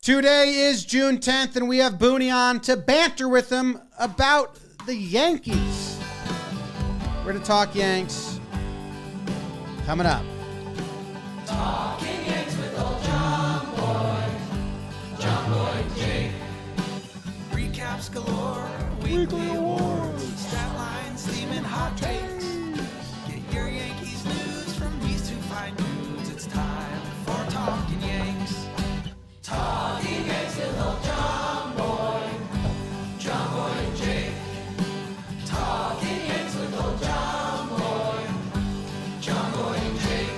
Today is June 10th, and we have Boone on to banter with him about the Yankees. We're to talk Yanks. Coming up. Talking Yanks with old John Boy Jake. Recaps galore, weekly awards, stat lines, steaming hot takes. Get your Yankees news from these two fine dudes. It's time for Talking Yanks. Talking Yanks with old John Boy and Jake. Talking Yanks with old John Boy and Jake.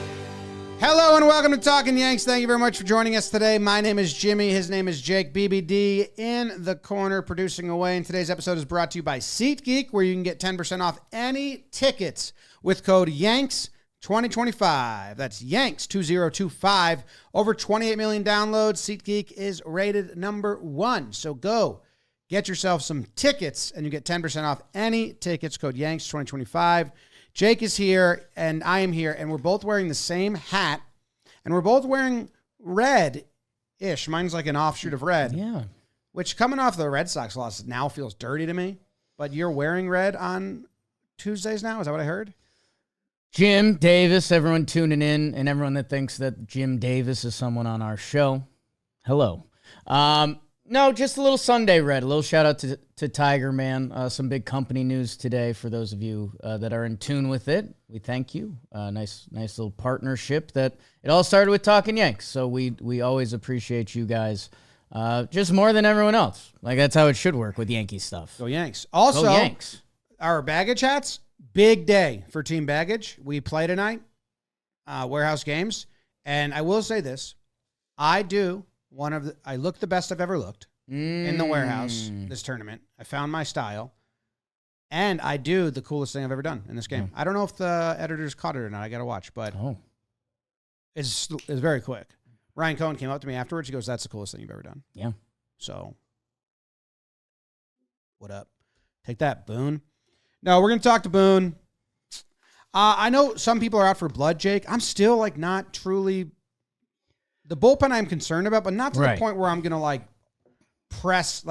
Hello and welcome to Talking Yanks. Thank you very much for joining us today. My name is Jimmy. His name is Jake. BBD in the corner producing away. And today's episode is brought to you by SeatGeek, where you can get 10% off any tickets with code YANKS2025. That's YANKS2025. Over 28 million downloads. SeatGeek is rated number 1. So go get yourself some tickets and you get 10% off any tickets. Code YANKS2025. Jake is here and I am here, and we're both wearing the same hat, and we're both wearing red-ish. Mine's like an offshoot of red. Yeah. Which, coming off the Red Sox loss, now feels dirty to me. But you're wearing red on Tuesdays now? Is that what I heard? Jim Davis, everyone tuning in, and everyone that thinks that Jim Davis is someone on our show. Hello. No, just a little Sunday red. A little shout out to Tiger Man. Some big company news today for those of you that are in tune with it. We thank you. Nice little partnership that it all started with Talking Yanks. So we always appreciate you guys just more than everyone else. Like, that's how it should work with Yankee stuff. Go Yanks. Also, Go Yanks. Our baggage hats, big day for Team Baggage. We play tonight, warehouse games. And I will say this. I look the best I've ever looked in the warehouse this tournament. I found my style, and I do the coolest thing I've ever done in this game. I don't know if the editors caught it or not. I got to watch, but it's very quick. Ryan Cohen came up to me afterwards. He goes, "That's the coolest thing you've ever done." Yeah. So, what up? Take that, Boone. No, we're going to talk to Boone. I know some people are out for blood, Jake. I'm still not truly... The bullpen I'm concerned about, but not to the point where I'm going to press.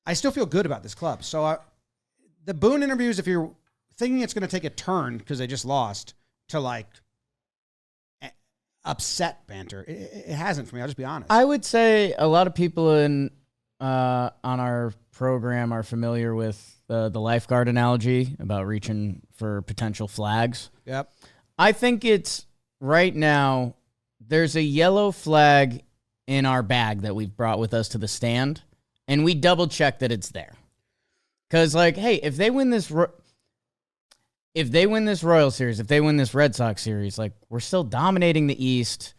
I still feel good about this club. So the Boone interviews, if you're thinking it's going to take a turn because they just lost to upset banter, it hasn't for me. I'll just be honest. I would say a lot of people on our program are familiar with the lifeguard analogy about reaching for potential flags. Yep. I think it's right now... There's a yellow flag in our bag that we've brought with us to the stand, and we double check that it's there. Because, hey, if they win this Royal Series, if they win this Red Sox series, we're still dominating the East.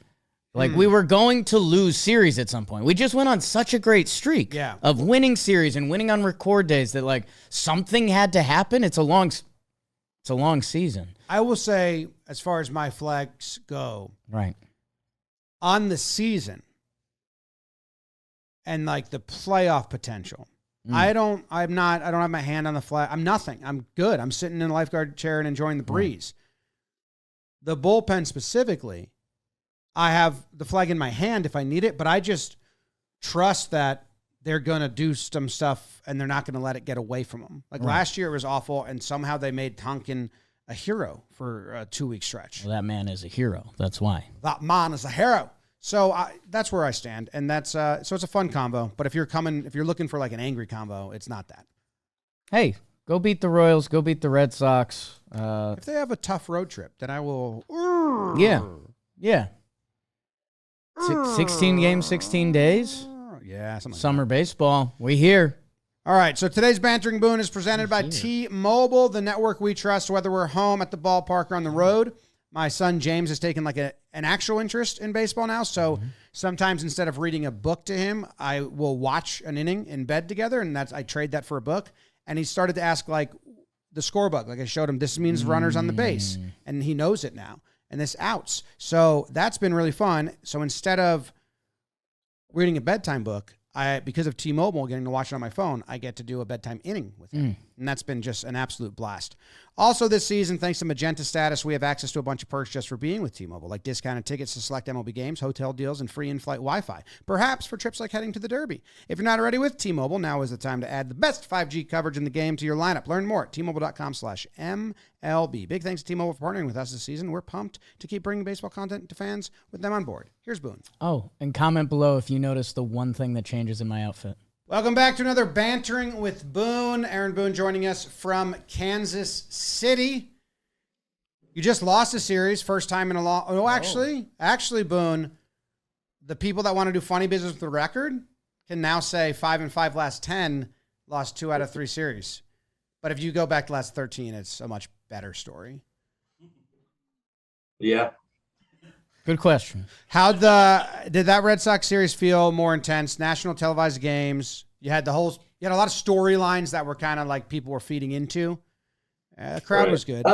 We were going to lose series at some point. We just went on such a great streak of winning series and winning on record days that something had to happen. It's a long season. I will say, as far as my flags go, right. On the season and the playoff potential, I don't have my hand on the flag. I'm nothing. I'm good. I'm sitting in a lifeguard chair and enjoying the breeze. The bullpen specifically, I have the flag in my hand if I need it, but I just trust that they're going to do some stuff and they're not going to let it get away from them. Last year it was awful, and somehow they made Talkin a hero for a 2-week stretch. Well, that man is a hero. That's why. That man is a hero. So that's where I stand, and that's so it's a fun combo. But if you're looking for an angry combo, it's not that. Hey, go beat the Royals. Go beat the Red Sox. If they have a tough road trip, then I will. Yeah. 16 games, 16 days. Yeah, something. Summer baseball. We here. All right, so today's Bantering Boone is presented by T-Mobile, the network we trust, whether we're home, at the ballpark, or on the road. My son James has taken an actual interest in baseball now, so sometimes instead of reading a book to him, I will watch an inning in bed together, and I trade that for a book. And he started to ask the scorebook. I showed him, this means runners on the base, and he knows it now. And this outs. So that's been really fun. So instead of reading a bedtime book, because of T-Mobile, getting to watch it on my phone, I get to do a bedtime inning with him. And that's been just an absolute blast. Also this season, thanks to Magenta Status, we have access to a bunch of perks just for being with T-Mobile, like discounted tickets to select MLB games, hotel deals, and free in-flight Wi-Fi, perhaps for trips like heading to the Derby. If you're not already with T-Mobile, now is the time to add the best 5G coverage in the game to your lineup. Learn more at T-Mobile.com/MLB. Big thanks to T-Mobile for partnering with us this season. We're pumped to keep bringing baseball content to fans with them on board. Here's Boone. Oh, and comment below if you notice the one thing that changes in my outfit. Welcome back to another Bantering with Boone. Aaron Boone joining us from Kansas City. You just lost a series, first time in a long... Oh, actually, Boone, the people that want to do funny business with the record can now say 5-5 last 10, lost 2 out of 3 series. But if you go back to last 13, it's a much better story. Yeah. Good question. Did that Red Sox series feel more intense? National televised games. You had a lot of storylines that were kind of like people were feeding into. The crowd was good.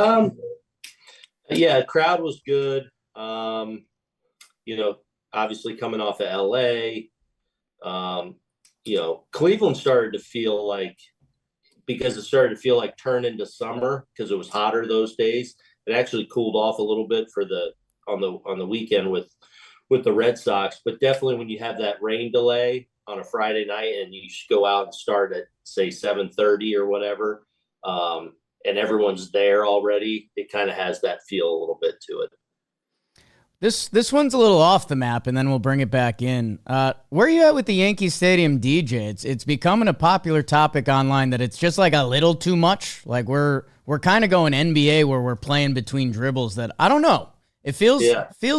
Yeah, crowd was good. Obviously coming off of LA, Cleveland started to feel like, because it started to feel like turn into summer because it was hotter those days. It actually cooled off a little bit on the weekend with the Red Sox, but definitely when you have that rain delay on a Friday night and you go out and start at say 7:30 or whatever, and everyone's there already, it kind of has that feel a little bit to it. This one's a little off the map, and then we'll bring it back in. Where are you at with the Yankee Stadium DJ? It's becoming a popular topic online that it's just like a little too much. Like we're kind of going NBA where we're playing between dribbles that I don't know. It feels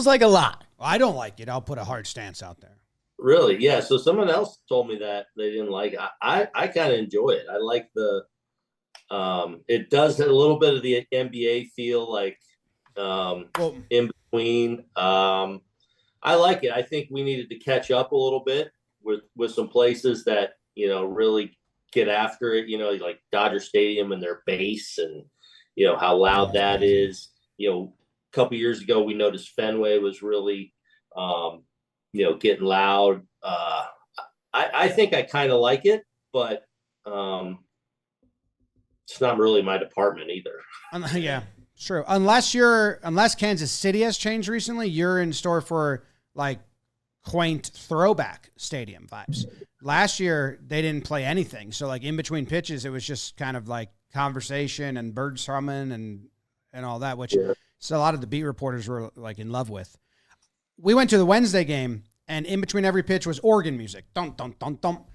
like a lot. I don't like it. I'll put a hard stance out there. Really? Yeah. So someone else told me that they didn't like it. I kind of enjoy it. I like it does a little bit of the NBA feel, like in between. I like it. I think we needed to catch up a little bit with some places that, really get after it, like Dodger Stadium and their bass and, how loud that is. A couple years ago, we noticed Fenway was really, getting loud. I think I kind of like it, but it's not really my department either. Yeah, true. Unless Kansas City has changed recently, you're in store for like quaint throwback stadium vibes. Last year, they didn't play anything. So like in between pitches, it was just kind of like conversation and birds humming and all that, which so a lot of the beat reporters were like in love with. We went to the Wednesday game, and in between every pitch was organ music. Dum, dum, dum, dum.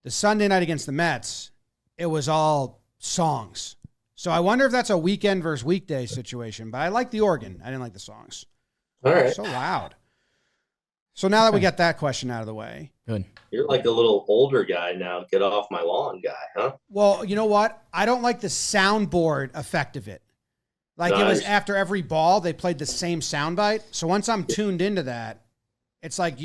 The Sunday night against the Mets, it was all songs. So I wonder if that's a weekend versus weekday situation, but I like the organ. I didn't like the songs. All right. So loud. So now that we got that question out of the way. Good. You're like a little older guy now. Get off my lawn guy, huh? Well, you know what? I don't like the soundboard effect of it. Like It was after every ball, they played the same soundbite. So once I'm tuned into that, it's like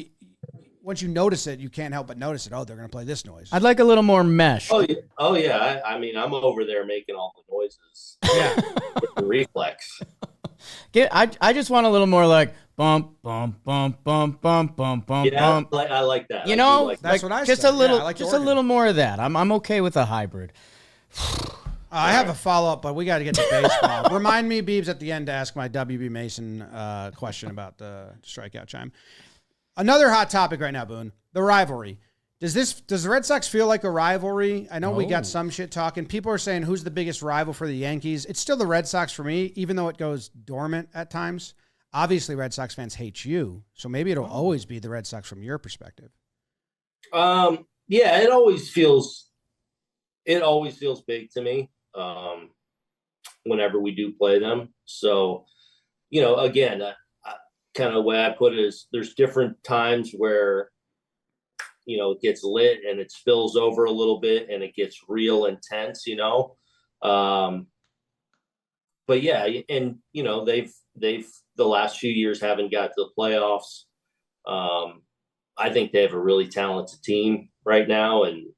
once you notice it, you can't help but notice it. Oh, they're going to play this noise. I'd like a little more mesh. Oh yeah. I mean, I'm over there making all the noises. Yeah. With the reflex. I just want a little more like bump, bump, bump, bump, bump, bump, bump, bump. I like that. That's what I just said. a little, I like just a little more of that. I'm okay with a hybrid. I have a follow-up, but we got to get to baseball. Remind me, Beebs, at the end to ask my WB Mason question about the strikeout chime. Another hot topic right now, Boone, the rivalry. Does the Red Sox feel like a rivalry? I know we got some shit talking. People are saying who's the biggest rival for the Yankees. It's still the Red Sox for me, even though it goes dormant at times. Obviously, Red Sox fans hate you, so maybe it'll always be the Red Sox from your perspective. Yeah, it always feels big to me. Whenever we do play them. So, again, kind of the way I put it is there's different times where, it gets lit and it spills over a little bit and it gets real intense, but yeah, and, they've the last few years haven't got to the playoffs. I think they have a really talented team right now and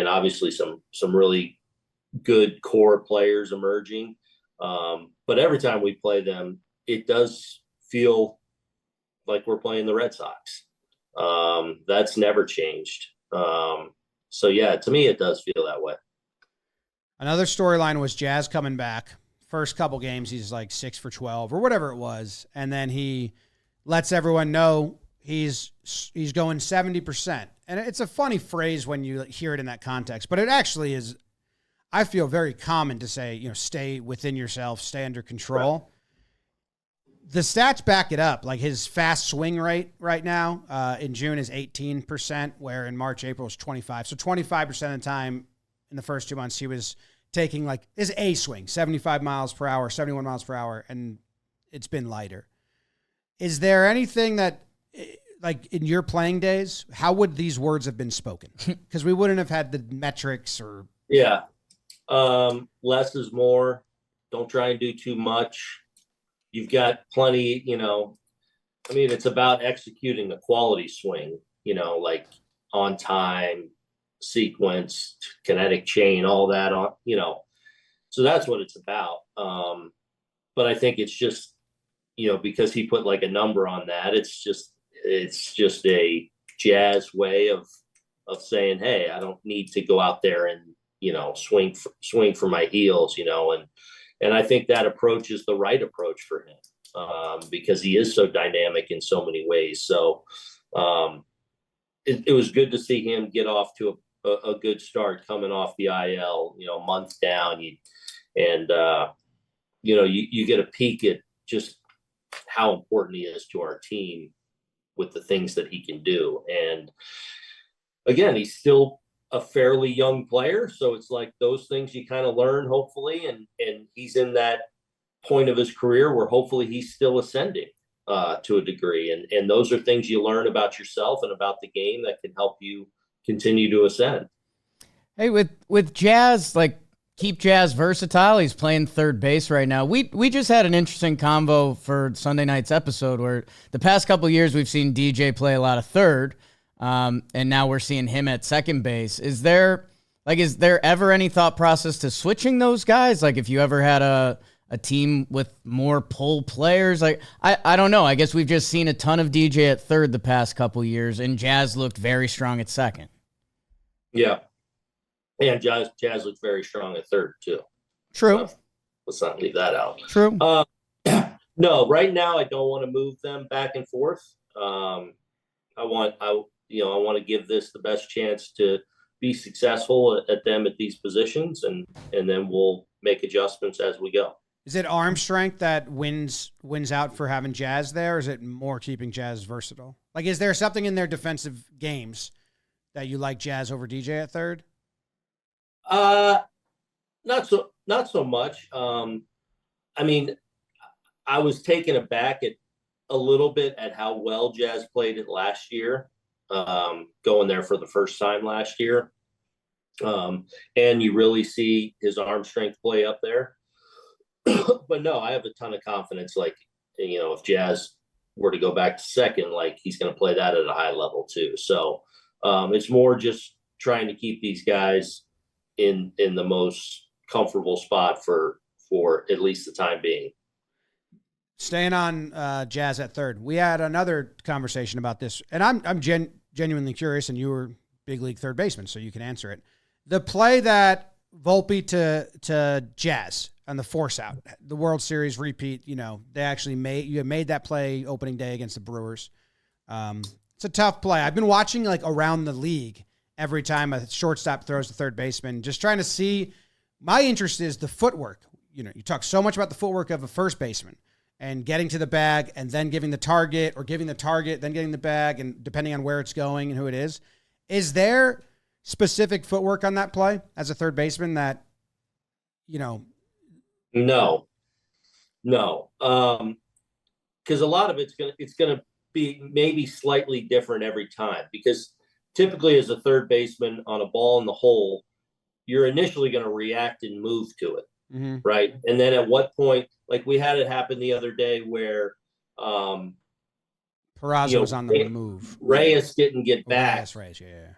obviously some really good core players emerging. But every time we play them, it does feel like we're playing the Red Sox. That's never changed. So yeah, to me, it does feel that way. Another storyline was Jazz coming back. First couple games, he's like 6 for 12 or whatever it was. And then he lets everyone know he's going 70%. And it's a funny phrase when you hear it in that context, but it actually is, I feel, very common to say, stay within yourself, stay under control. Right. The stats back it up. Like his fast swing rate right now in June is 18%, where in March, April was 25. So 25% of the time in the first 2 months, he was taking like his A swing, 75 miles per hour, 71 miles per hour, and it's been lighter. Is there anything that, like in your playing days, how would these words have been spoken? Because we wouldn't have had the metrics or. Yeah. Less is more. Don't try and do too much. You've got plenty, it's about executing a quality swing, like on time, sequence, kinetic chain, all that on, so that's what it's about. But I think it's just, because he put like a number on that, it's just a Jazz way of saying, hey, I don't need to go out there and, swing for my heels, and I think that approach is the right approach for him, because he is so dynamic in so many ways. So it was good to see him get off to a good start coming off the IL, a month down. You get a peek at just how important he is to our team with the things that he can do. And again, he's still a fairly young player, so it's like those things you kind of learn, hopefully, and he's in that point of his career where hopefully he's still ascending to a degree, and those are things you learn about yourself and about the game that can help you continue to ascend. Hey, with Jazz, like, keep Jazz versatile. He's playing third base right now. We just had an interesting convo for Sunday night's episode where the past couple of years we've seen DJ play a lot of third. And now we're seeing him at second base. Is there ever any thought process to switching those guys? Like if you ever had a team with more pull players, like I don't know. I guess we've just seen a ton of DJ at third the past couple years, and Jazz looked very strong at second. Yeah. And Jazz looked very strong at third too. True. So let's not leave that out. True. No, right now I don't want to move them back and forth. I want to give this the best chance to be successful at them at these positions, and then we'll make adjustments as we go. Is it arm strength that wins out for having Jazz there, or is it more keeping Jazz versatile? Like, is there something in their defensive games that you like Jazz over DJ at third? Not so much. I was taken aback a little bit at how well Jazz played it last year, going there for the first time last year. And you really see his arm strength play up there. But no, I have a ton of confidence. Like, if Jazz were to go back to second, like he's going to play that at a high level too. So it's more just trying to keep these guys in the most comfortable spot for at least the time being. Staying on Jazz at third, we had another conversation about this, and I'm genuinely curious, and you were big league third baseman, so you can answer it. The play that Volpe to Jazz on the force out, the World Series repeat, they actually made that play opening day against the Brewers. It's a tough play. I've been watching like around the league every time a shortstop throws to third baseman, just trying to see. My interest is the footwork. You talk so much about the footwork of a first baseman and getting to the bag and then giving the target, or giving the target, then getting the bag, and depending on where it's going and who it is. Is there specific footwork on that play as a third baseman that, No. Because a lot of it's gonna be maybe slightly different every time, because typically as a third baseman on a ball in the hole, you're initially going to react and move to it. Mm-hmm. Right. And then at what point, like we had it happen the other day where Peraza was on the move. Reyes didn't get back. Reyes, yeah.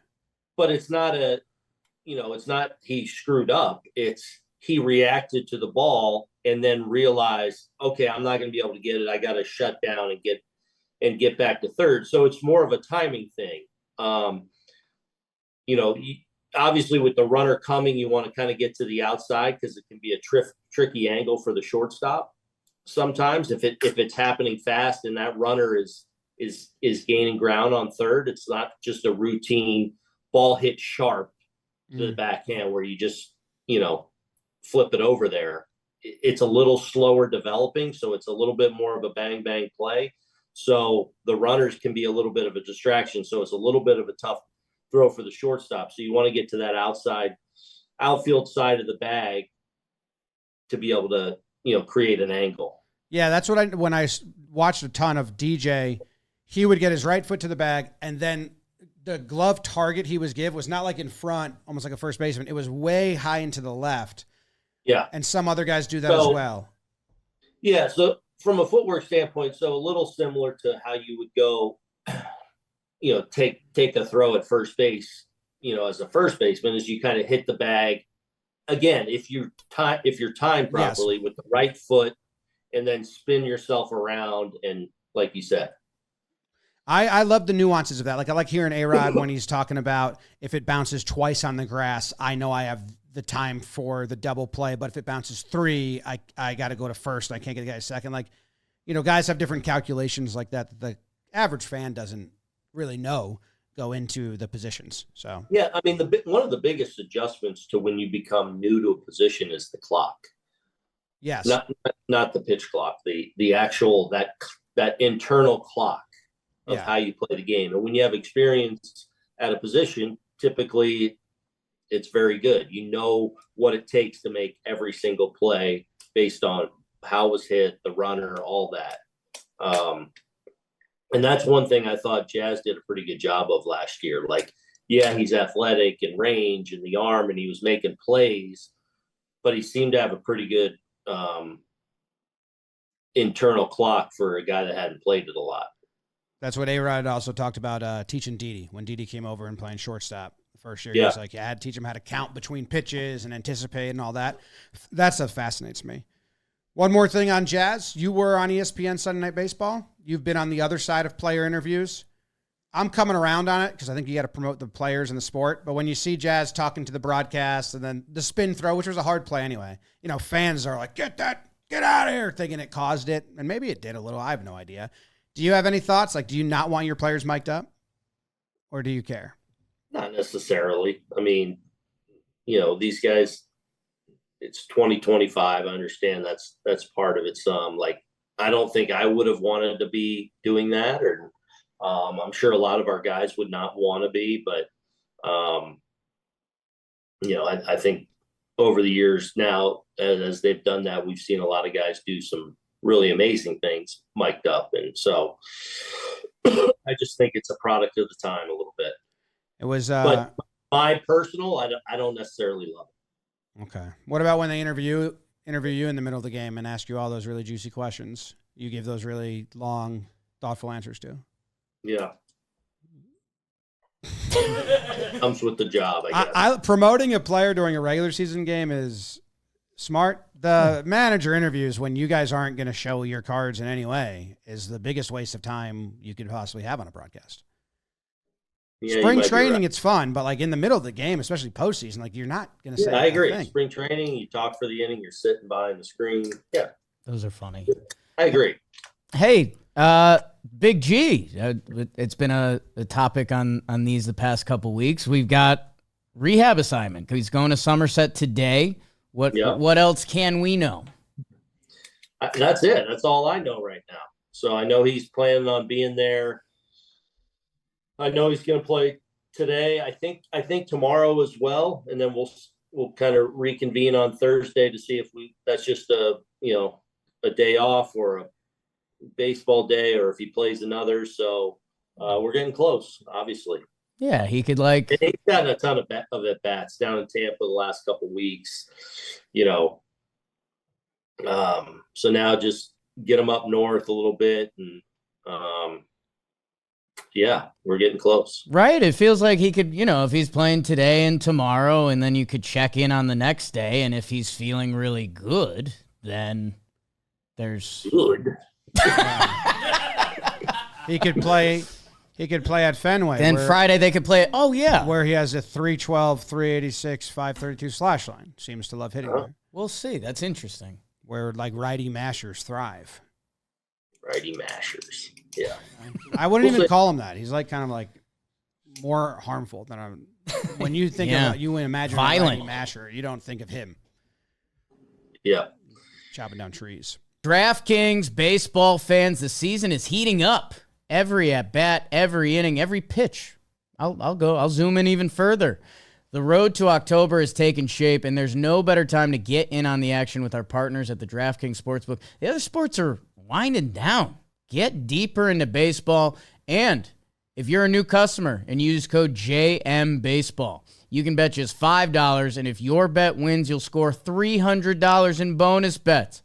But it's not it's not he screwed up. It's he reacted to the ball and then realized, okay, I'm not going to be able to get it. I got to shut down and and get back to third. So it's more of a timing thing. Obviously with the runner coming, you want to kind of get to the outside because it can be a tricky angle for the shortstop. Sometimes if it's happening fast and that runner is gaining ground on third, it's not just a routine ball hit sharp to the backhand where you just, flip it over there. It's a little slower developing, so it's a little bit more of a bang bang play. So the runners can be a little bit of a distraction. So it's a little bit of a tough throw for the shortstop. So you want to get to that outfield side of the bag to be able to, create an angle. Yeah, that's what when I watched a ton of DJ, he would get his right foot to the bag, and then the glove target he was give was not like in front, almost like a first baseman. It was way high into the left. Yeah. And some other guys do that as well. Yeah. So from a footwork standpoint, so a little similar to how you would go, take a throw at first base, as a first baseman, is you kind of hit the bag. Again, if you're timed properly with the right foot, and then spin yourself around, and like you said. I love the nuances of that. Like I like hearing A-Rod when he's talking about if it bounces twice on the grass, I know I have the time for the double play, but if it bounces 3, I got to go to first. I can't get the guy second. Like, guys have different calculations like that the average fan doesn't really know go into the positions. So yeah, I mean, one of the biggest adjustments to when you become new to a position is the clock. Yes, not the pitch clock, the actual that internal clock of how you play the game. And when you have experience at a position, typically it's very good. You know what it takes to make every single play based on how it was hit, the runner, all that. And that's one thing I thought Jazz did a pretty good job of last year. Like, yeah, he's athletic and range and the arm, and he was making plays, but he seemed to have a pretty good internal clock for a guy that hadn't played it a lot. That's what A-Rod also talked about teaching Didi when Didi came over and playing shortstop the first year. He was like, I had to teach him how to count between pitches and anticipate and all that. That stuff fascinates me. One more thing on Jazz. You were on ESPN Sunday Night Baseball. You've been on the other side of player interviews. I'm coming around on it because I think you got to promote the players in the sport. But when you see Jazz talking to the broadcast and then the spin throw, which was a hard play anyway, fans are like, get out of here, thinking it caused it. And maybe it did a little. I have no idea. Do you have any thoughts? Like, do you not want your players mic'd up? Or do you care? Not necessarily. I mean, these guys, it's 2025. I understand that's part of it. I don't think I would have wanted to be doing that, or I'm sure a lot of our guys would not want to be, but I think over the years now, as they've done that, we've seen a lot of guys do some really amazing things mic'd up. And so I just think it's a product of the time a little bit. It was, but my personal, I don't necessarily love it. Okay. What about when they interview you in the middle of the game and ask you all those really juicy questions? You give those really long, thoughtful answers to? Yeah. Comes with the job, I guess. Promoting a player during a regular season game is smart. The manager interviews when you guys aren't going to show your cards in any way is the biggest waste of time you could possibly have on a broadcast. Yeah, spring training, it's fun, but like in the middle of the game, especially postseason, like you're not going to say. I agree. Spring training, you talk for the inning, you're sitting behind the screen. Yeah, those are funny. I agree. Hey, Big G, it's been a topic on these the past couple weeks. We've got rehab assignment. He's going to Somerset today. What else can we know? That's it. That's all I know right now. So I know he's planning on being there. I know he's going to play today. I think tomorrow as well, and then we'll kind of reconvene on Thursday to see if that's just a day off or a baseball day, or if he plays another. So we're getting close, obviously. Yeah, he could and he's gotten a ton of at bats down in Tampa the last couple of weeks. So now just get him up north a little bit, and we're getting close. Right. It feels like he could, if he's playing today and tomorrow, and then you could check in on the next day. And if he's feeling really good, then there's good. He could play at Fenway. Then Friday they could play it. Oh, yeah. Where he has a 312, 386, 532 slash line. Seems to love hitting there. We'll see. That's interesting. Where, like, righty mashers thrive. Righty mashers. Yeah. I wouldn't even call him that. He's, like, kind of, like, more harmful than I'm. When you think about, you imagine violent a righty masher, you don't think of him. Yeah. Chopping down trees. DraftKings baseball fans, the season is heating up. Every at bat, every inning, every pitch. I'll zoom in even further. The road to October is taking shape, and there's no better time to get in on the action with our partners at the DraftKings Sportsbook. The other sports are winding down. Get deeper into baseball, and if you're a new customer and use code JMBaseball, you can bet just $5, and if your bet wins, you'll score $300 in bonus bets.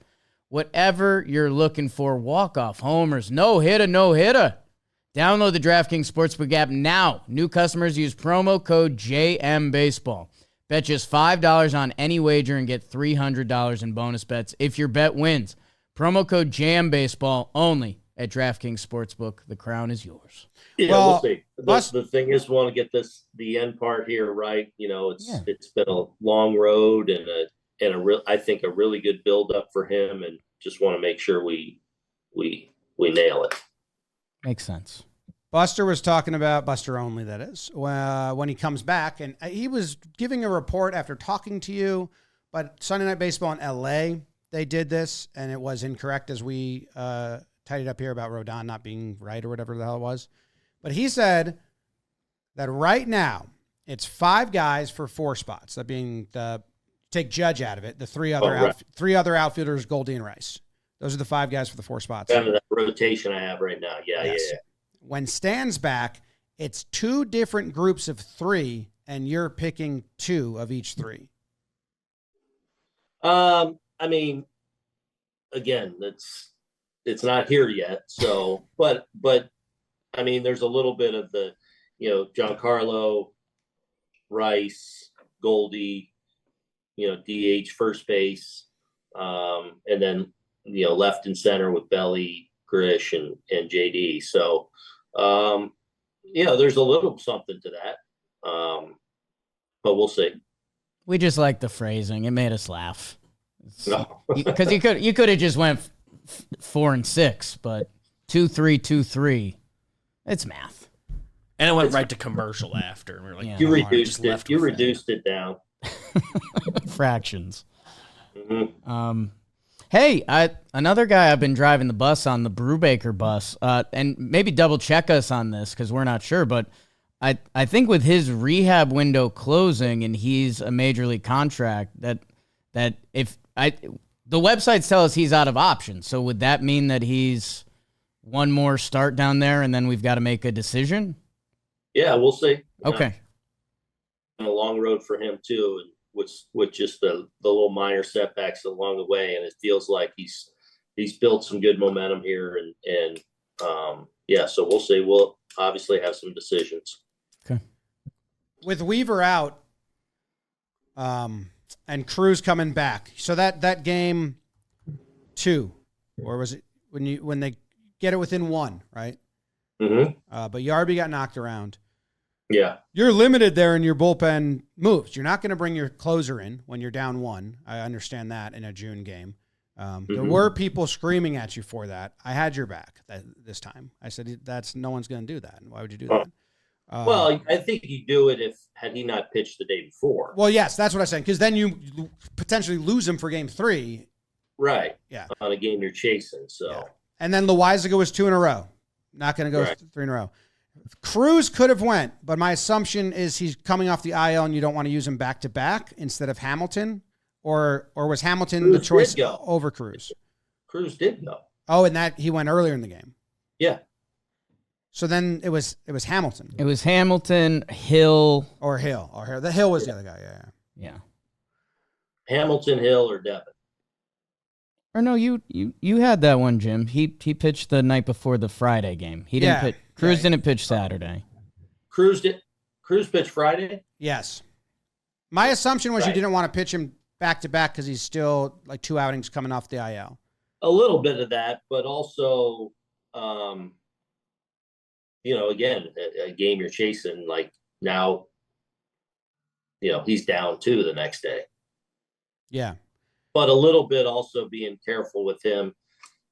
Whatever you're looking for, walk-off homers, no-hitter. Download the DraftKings Sportsbook app now. New customers use promo code JMBaseball. Bet just $5 on any wager and get $300 in bonus bets if your bet wins. Promo code JMBaseball only at DraftKings Sportsbook. The crown is yours. Yeah, we'll see. The thing is, we want to get the end part here right. You know, it's been a long road and I think a really good build up for him, and just want to make sure we nail it. Makes sense. Buster was talking about Buster only, that is, when he comes back, and he was giving a report after talking to you. But Sunday Night Baseball in LA, they did this, and it was incorrect as we tidied up here about Rodon not being right or whatever the hell it was. But he said that right now it's 5 guys for 4 spots. That being take Judge out of it, the 3 other outfielders, Goldie and Rice. Those are the 5 guys for the 4 spots. Kind of that rotation I have right now. Yeah. When Stan's back, it's 2 different groups of 3, and you're picking 2 of each 3. I mean, again, it's not here yet. So, but I mean, there's a little bit of the, Giancarlo, Rice, Goldie, DH, first base, and then, left and center with Belly, Grish, and JD. So, there's a little something to that, but we'll see. We just like the phrasing. It made us laugh. No. Because you could have just went 4 and 6, but 2-3-2-3. It's math. And it went right to commercial after. And we were like, you reduced it. You reduced it down. Fractions. Mm-hmm. Hey, another guy I've been driving the bus on, the Brubaker bus, and maybe double check us on this because we're not sure, but I think with his rehab window closing and he's a major league contract, that if the websites tell us he's out of options, so would that mean that he's one more start down there and then we've got to make a decision? Yeah, we'll see. Okay. A long road for him too, and with just the little minor setbacks along the way, and it feels like he's built some good momentum here, and so we'll see. We'll obviously have some decisions. Okay. With Weaver out, and Cruz coming back, so that game 2, or was it when they get it within 1, right? Mm-hmm. But Yarby got knocked around. Yeah. You're limited there in your bullpen moves. You're not going to bring your closer in when you're down 1. I understand that in a June game. There were people screaming at you for that. I had your back this time. I said, no one's going to do that. Why would you do that? Well, I think you do it had he not pitched the day before. Well, yes, that's what I'm saying. Because then you potentially lose him for game 3. Right. Yeah. On a game you're chasing. So. Yeah. And then Loizaga was 2 in a row. Not going to go 3 in a row. Cruz could have went, but my assumption is he's coming off the IL and you don't want to use him back-to-back instead of Hamilton? Or was Hamilton the choice over Cruz? Cruz did go. Oh, and that he went earlier in the game. Yeah. So then it was Hamilton. It was Hamilton, Hill. Or Hill. The Hill was the other guy, Yeah. Hamilton, Hill, or Devin. Or no, you had that one, Jim. He pitched the night before the Friday game. He didn't pitch. Cruz didn't pitch Saturday. Cruz pitched Friday? Yes. My assumption was you didn't want to pitch him back-to-back because he's still like 2 outings coming off the IL. A little bit of that, but also again, a game you're chasing, like now, he's down 2 the next day. Yeah. But a little bit also being careful with him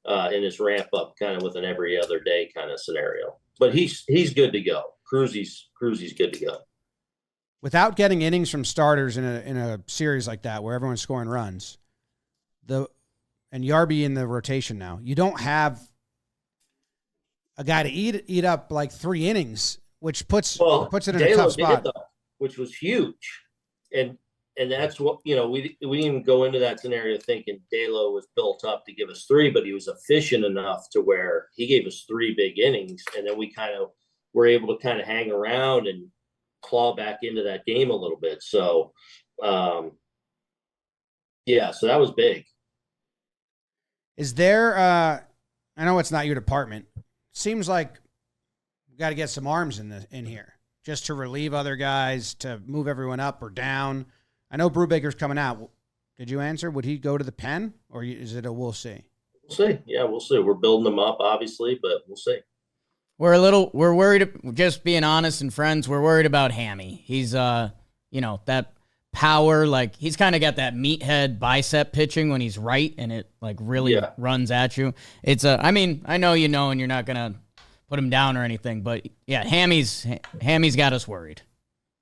in his ramp up, kind of with an every other day kind of scenario. But he's good to go. Cruzy's good to go. Without getting innings from starters in a series like that where everyone's scoring runs, and Yarby in the rotation now, you don't have a guy to eat up like 3 innings, which puts it in a tough spot. Did, though, which was huge. And that's what, we didn't even go into that scenario thinking Dalo was built up to give us 3, but he was efficient enough to where he gave us 3 big innings. And then we kind of were able to kind of hang around and claw back into that game a little bit. So, so that was big. Is there, I know it's not your department. Seems like we got to get some arms in here just to relieve other guys, to move everyone up or down. I know Brubaker's coming out. Did you answer? Would he go to the pen, or is it a we'll see? We'll see. Yeah, we'll see. We're building them up, obviously, but we'll see. We're worried, just being honest and friends, we're worried about Hammy. He's, that power, like he's kind of got that meathead bicep pitching when he's right, and it like really runs at you. It's I know and you're not going to put him down or anything, but yeah, Hammy's got us worried.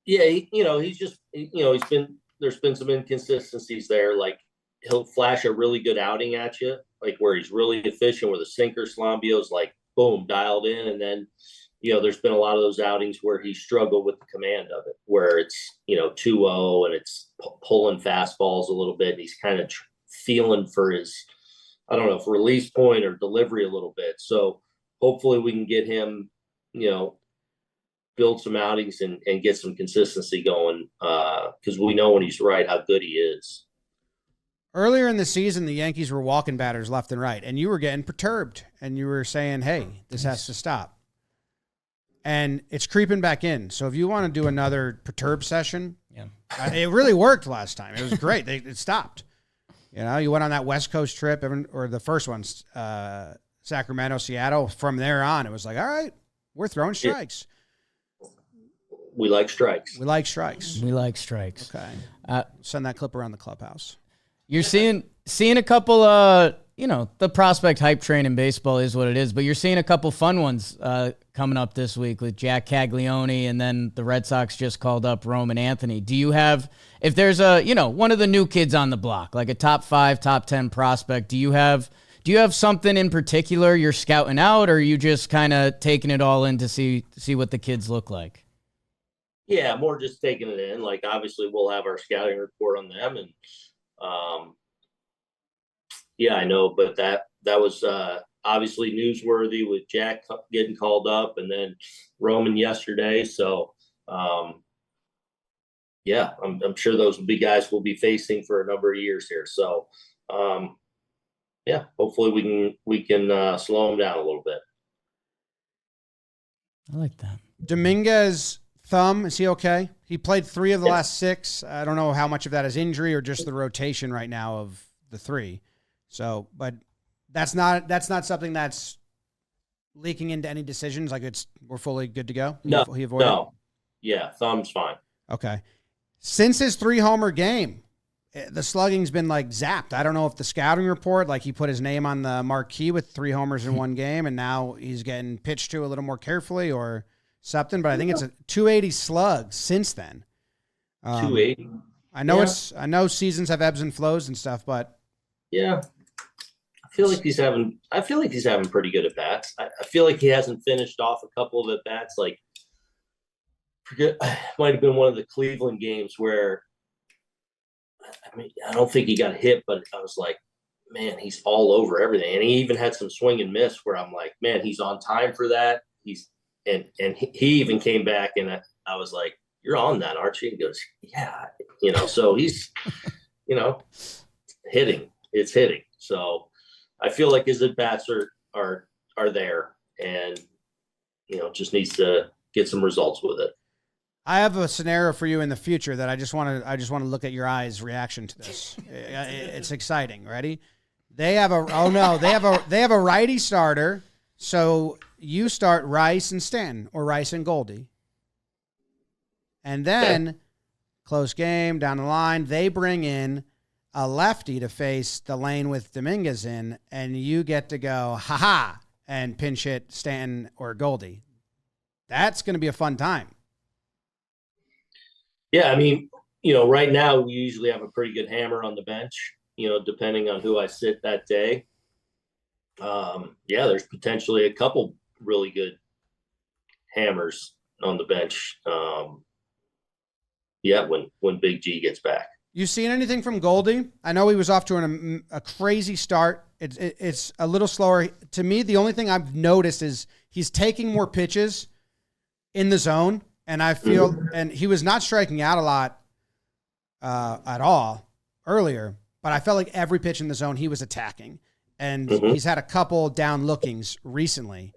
Yeah, he's just, there's been some inconsistencies there. Like he'll flash a really good outing at you, like where he's really efficient, where the sinker Slambio's like, boom, dialed in. And then, there's been a lot of those outings where he struggled with the command of it, where it's, 2-0 and it's pulling fastballs a little bit. And he's kind of feeling for his, I don't know, if release point or delivery a little bit. So hopefully we can get him, build some outings and get some consistency going, because we know when he's right how good he is. Earlier in the season, the Yankees were walking batters left and right, and you were getting perturbed, and you were saying, hey, this has to stop. And it's creeping back in. So if you want to do another perturb session, it really worked last time. It was great. It stopped. You went on that West Coast trip, or the first one, Sacramento, Seattle. From there on, it was like, all right, we're throwing strikes. We like strikes. We like strikes. Okay. Send that clip around the clubhouse. You're seeing a couple, the prospect hype train in baseball is what it is, but you're seeing a couple fun ones coming up this week with Jack Caglianone, and then the Red Sox just called up Roman Anthony. Do you have, if there's one of the new kids on the block, like a top 5, top 10 prospect, do you have something in particular you're scouting out, or are you just kind of taking it all in to see what the kids look like? Yeah, more just taking it in. Like, obviously we'll have our scouting report on them, and I know, but that was obviously newsworthy with Jack getting called up, and then Roman yesterday. So, I'm sure those will be guys we'll be facing for a number of years here. So, hopefully we can slow them down a little bit. I like that. Dominguez thumb, is he okay? He played 3 of the last 6. I don't know how much of that is injury or just the rotation right now of the 3. So, but that's not something that's leaking into any decisions. Like we're fully good to go. No. Yeah, thumb's fine. Okay. Since his 3-homer game, the slugging's been like zapped. I don't know if the scouting report, like he put his name on the marquee with 3 homers in one game, and now he's getting pitched to a little more carefully or something. But I think it's a 280 slug since then. 280. I know seasons have ebbs and flows and stuff, but yeah. I feel like he's having pretty good at bats. I feel like he hasn't finished off a couple of at bats. Like, might have been one of the Cleveland games where, I don't think he got hit, but I was like, man, he's all over everything. And he even had some swing and miss where I'm like, man, he's on time for that. And he even came back, and I was like, you're on that, aren't you? He goes, yeah. So he's, hitting. It's hitting. So I feel like his at bats are there, and just needs to get some results with it. I have a scenario for you in the future that I just want to look at your eyes' reaction to this. It's exciting. Ready? They have a righty starter So you start Rice and Stanton or Rice and Goldie. And then close game down the line, they bring in a lefty to face the lane with Dominguez in, and you get to go, ha-ha, and pinch hit Stanton or Goldie. That's going to be a fun time. Yeah, I mean, right now we usually have a pretty good hammer on the bench, depending on who I sit that day. There's potentially a couple really good hammers on the bench. When Big G gets back. You seen anything from Goldie? I know he was off to a crazy start. It's a little slower. To me, the only thing I've noticed is he's taking more pitches in the zone, and I feel, and he was not striking out a lot at all earlier, but I felt like every pitch in the zone he was attacking, and he's had a couple down lookings recently,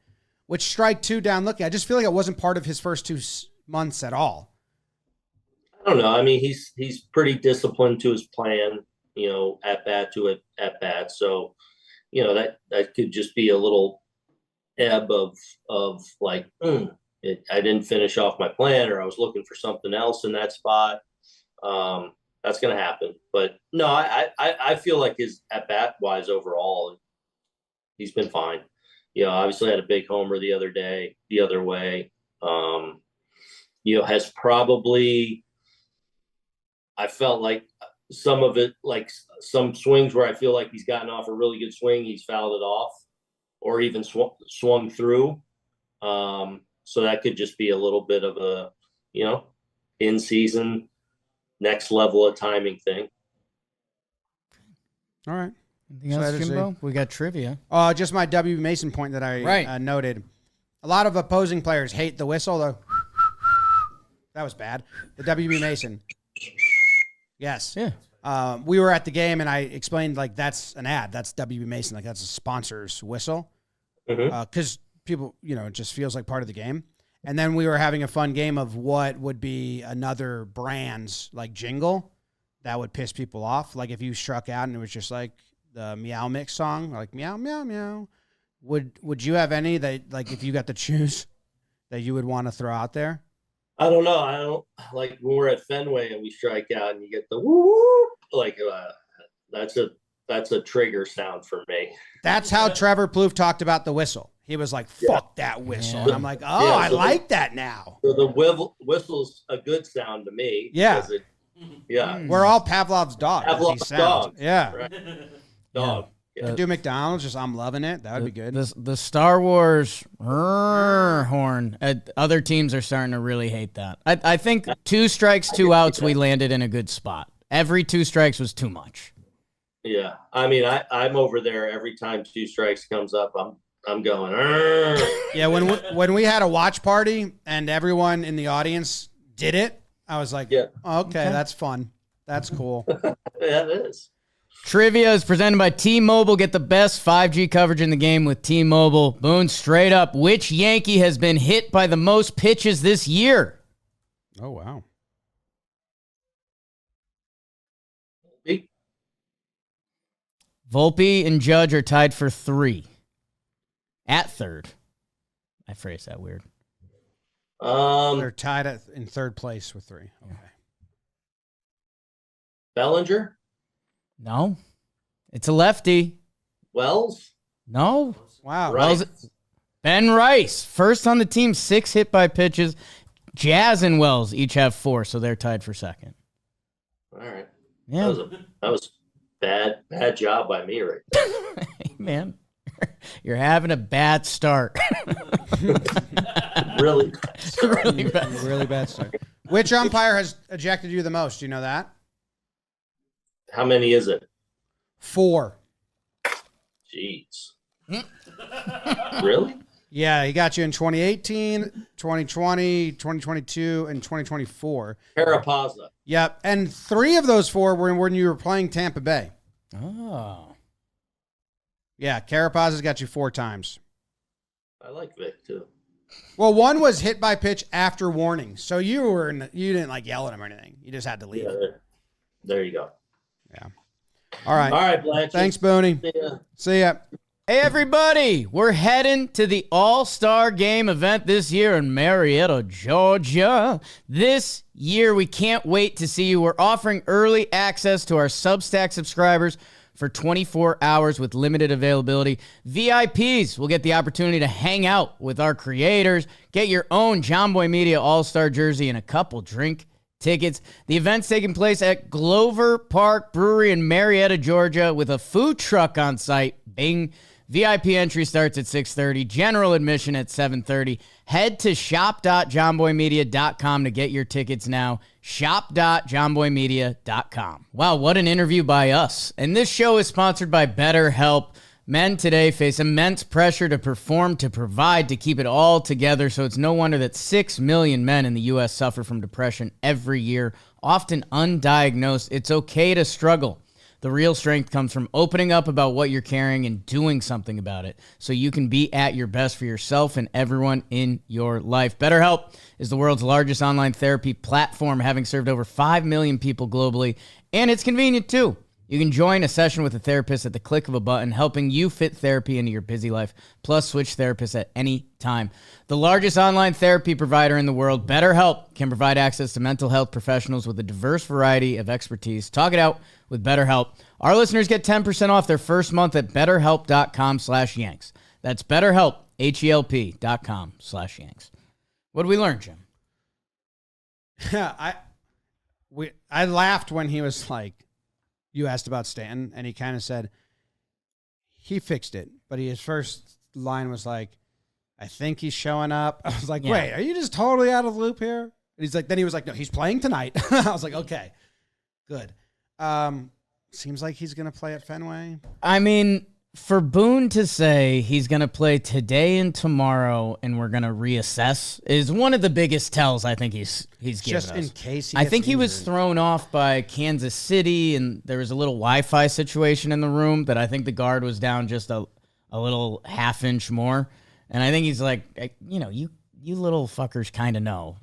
which strike two down looking. I just feel like it wasn't part of his first 2 months at all. I don't know. I mean, he's pretty disciplined to his plan, at bat to at bat. So, that could just be a little ebb of like, I didn't finish off my plan, or I was looking for something else in that spot. That's going to happen. But no, I feel like his at bat wise overall, he's been fine. Obviously had a big homer the other day, the other way. Has probably, I felt like some of it, like some swings where I feel like he's gotten off a really good swing, he's fouled it off or even swung through. So that could just be a little bit of a, in season, next level of timing thing. All right. Anything else, Jimbo? We got trivia. Just my W. Mason point that I noted. A lot of opposing players hate the whistle, though. That was bad. The W.B. Mason. Yes. Yeah. We were at the game, and I explained, like, that's an ad. That's W.B. Mason. Like, that's a sponsor's whistle. Because people, it just feels like part of the game. And then we were having a fun game of what would be another brand's, like, jingle that would piss people off. Like, if you struck out and it was just, like, the Meow Mix song, like, meow, meow, meow. Would you have any that, like, if you got to choose, that you would want to throw out there? I don't know. I don't like when we're at Fenway and we strike out and you get the woo, like that's a trigger sound for me. That's how Trevor Plouffe talked about the whistle. He was like, "Fuck that whistle," and I'm like, "Oh, I like that now." So the whistle's a good sound to me. Yeah, we're all Pavlov's dog. Pavlov's dog. Yeah, right. Dog. Yeah. Do McDonald's, just I'm loving it. That would be good. The Star Wars horn. Other teams are starting to really hate that. I think 2 strikes, 2 outs, we landed in a good spot. Every 2 strikes was too much. Yeah, I mean, I'm over there every time 2 strikes comes up. I'm going. Yeah, when we had a watch party and everyone in the audience did it, I was like, okay, that's fun. That's cool. Yeah, it is. Trivia is presented by T-Mobile. Get the best 5G coverage in the game with T-Mobile. Boone, straight up, which Yankee has been hit by the most pitches this year? Oh, wow. Volpe and Judge are tied for 3. At third. I phrased that weird. They're tied in third place with 3. Okay. Bellinger? No. It's a lefty. Wells? No. Wow. Rice. Ben Rice, first on the team, 6 hit by pitches. Jazz and Wells each have 4, so they're tied for second. All right. Yeah. That was bad job by me right there. Hey, man. You're having a bad start. Really bad start. Which umpire has ejected you the most? Do you know that? How many is it? 4. Jeez. Really? Yeah, he got you in 2018, 2020, 2022, and 2024. Carapazza. Yep, and 3 of those 4 were when you were playing Tampa Bay. Oh. Yeah, Carapazza's got you 4 times. I like Vic, too. Well, 1 was hit by pitch after warning, so you didn't like yell at him or anything. You just had to leave. Yeah, there you go. Yeah. All right. All right, Blanche. Thanks, Booney. See ya. See ya. Hey, everybody. We're heading to the All-Star Game event this year in Marietta, Georgia. This year, we can't wait to see you. We're offering early access to our Substack subscribers for 24 hours with limited availability. VIPs will get the opportunity to hang out with our creators, get your own John Boy Media All-Star jersey, and a couple drink tickets. The event's taking place at Glover Park Brewery in Marietta, Georgia, with a food truck on site. Bing. VIP entry starts at 6:30. General admission at 7:30. Head to shop.johnboymedia.com to get your tickets now. Shop.johnboymedia.com. Wow, what an interview by us. And this show is sponsored by BetterHelp. Men today face immense pressure to perform, to provide, to keep it all together. So it's no wonder that 6 million men in the U.S. suffer from depression every year, often undiagnosed. It's okay to struggle. The real strength comes from opening up about what you're carrying and doing something about it so you can be at your best for yourself and everyone in your life. BetterHelp is the world's largest online therapy platform, having served over 5 million people globally, and it's convenient too. You can join a session with a therapist at the click of a button, helping you fit therapy into your busy life, plus switch therapists at any time. The largest online therapy provider in the world, BetterHelp, can provide access to mental health professionals with a diverse variety of expertise. Talk it out with BetterHelp. Our listeners get 10% off their first month at betterhelp.com/Yanks. That's BetterHelp, HELP.com/Yanks. What did we learn, Jim? I laughed when he was like, you asked about Stanton, and he kind of said he fixed it. But his first line was like, I think he's showing up. I was like, wait, are you just totally out of the loop here? And he's like, then he was like, no, he's playing tonight. I was like, okay, good. Seems like he's going to play at Fenway. I mean, for Boone to say he's going to play today and tomorrow and we're going to reassess is one of the biggest tells I think he's given just us. In case I think he was thrown off by Kansas City, and there was a little Wi-Fi situation in the room that I think the guard was down just a little half-inch more. And I think he's like, you little fuckers kind of know.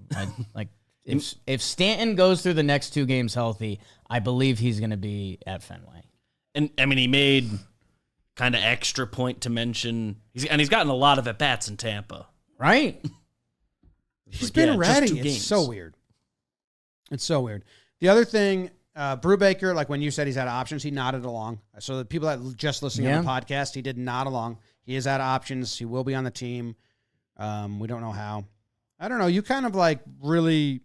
Like, if Stanton goes through the next 2 games healthy, I believe he's going to be at Fenway. And, I mean, he made kind of extra point to mention, he's gotten a lot of at-bats in Tampa. Right? He's been ready. It's so weird. It's so weird. The other thing, Brubaker, like when you said he's out of options, he nodded along. So the people that just listening on the podcast, he did nod along. He is out of options. He will be on the team. We don't know how. I don't know. You kind of like really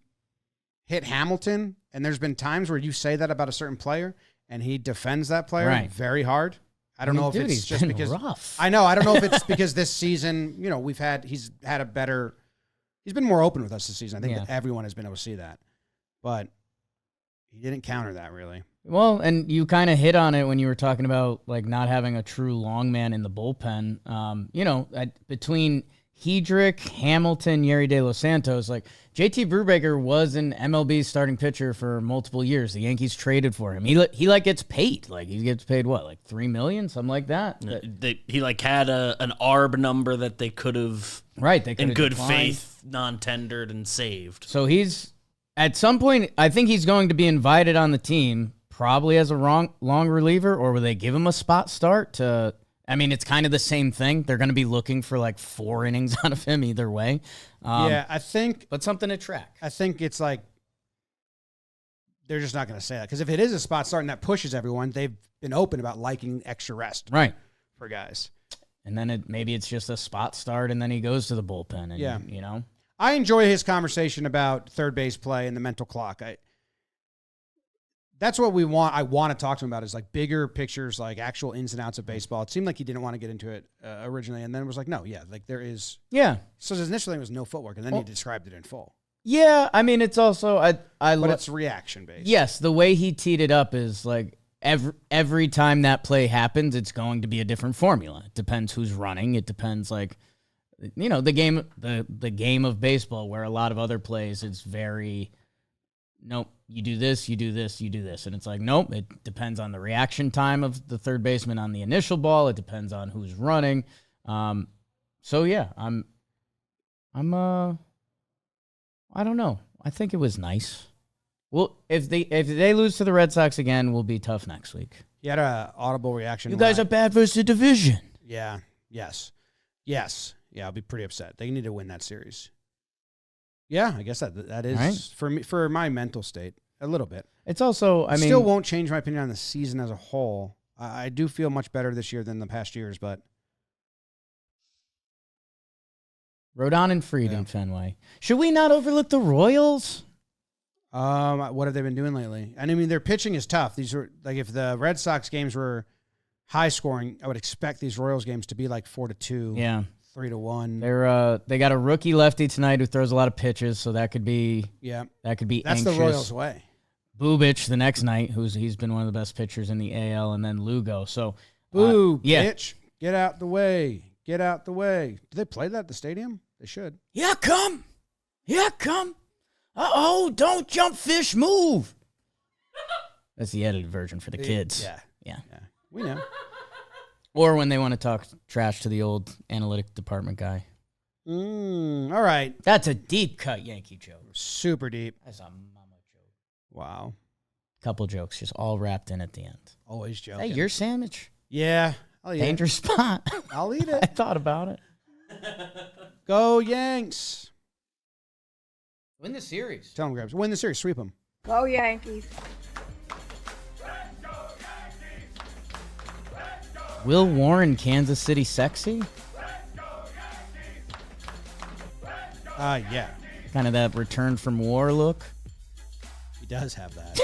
hit Hamilton, and there's been times where you say that about a certain player, and he defends that player very hard. I don't know if it's just because rough. I know. I don't know if it's because this season, he's been more open with us this season. I think that everyone has been able to see that, but he didn't counter that really. Well, and you kind of hit on it when you were talking about like not having a true long man in the bullpen. Between Hedrick, Hamilton, Yerry De Los Santos, like JT Brubaker was an MLB starting pitcher for multiple years. The Yankees traded for him. He gets paid. Like he gets paid what, like $3 million, something like that. He had an ARB number that they could have in good faith non-tendered and saved. So he's at some point. I think he's going to be invited on the team, probably as a long reliever, or will they give him a spot start to? I mean, it's kind of the same thing. They're going to be looking for like 4 innings out of him either way. I think. But something to track. I think it's like they're just not going to say that. Because if it is a spot start and that pushes everyone, they've been open about liking extra rest for guys. And then maybe it's just a spot start and then he goes to the bullpen. And, I enjoy his conversation about third base play and the mental clock. That's what we want. I want to talk to him about is like bigger pictures, like actual ins and outs of baseball. It seemed like he didn't want to get into it originally, and then it was like, no, like there is. Yeah. So his initial thing was no footwork, and then he described it in full. Yeah, I mean, it's also but it's reaction based. Yes, the way he teed it up is like every time that play happens, it's going to be a different formula. It depends who's running. It depends the game of baseball where a lot of other plays it's very. Nope, you do this, you do this, you do this. And it's like, nope, it depends on the reaction time of the third baseman on the initial ball. It depends on who's running. So yeah, I don't know. I think it was nice. Well, if they lose to the Red Sox again, we'll be tough next week. He had an audible reaction. You guys are bad versus the division. Yeah. Yes. Yeah, I'll be pretty upset. They need to win that series. Yeah, I guess that is right. for me, for my mental state a little bit. It's also, I mean, still won't change my opinion on the season as a whole. I do feel much better this year than the past years, but Rodon and Fried in Fenway. Should we not overlook the Royals? What have they been doing lately? And I mean, their pitching is tough. These were like if the Red Sox games were high scoring, I would expect these Royals games to be like 4-2, 3-1. They got a rookie lefty tonight who throws a lot of pitches, so that could be that's anxious. the Royals' way. Bubich the next night, he's been one of the best pitchers in the AL, and then Lugo. So pitch, get out the way, get out the way. Do they play that at the stadium? They should. Here come. Uh-oh, don't jump, fish, move. That's the edited version for the kids. Yeah. We know. Or when they want to talk trash to the old analytic department guy. All right. That's a deep cut Yankee joke. Super deep. That's a mama joke. Wow. Couple jokes, just all wrapped in at the end. Always joking. Hey, your sandwich. Yeah. I'll eat Dangerous spot. I'll eat it. I thought about it. Go Yanks. Win the series. Tell them, Grabs. Win the series. Sweep them. Go Yankees. Will Warren, Kansas City sexy? Yeah. Kind of that return from war look. He does have that.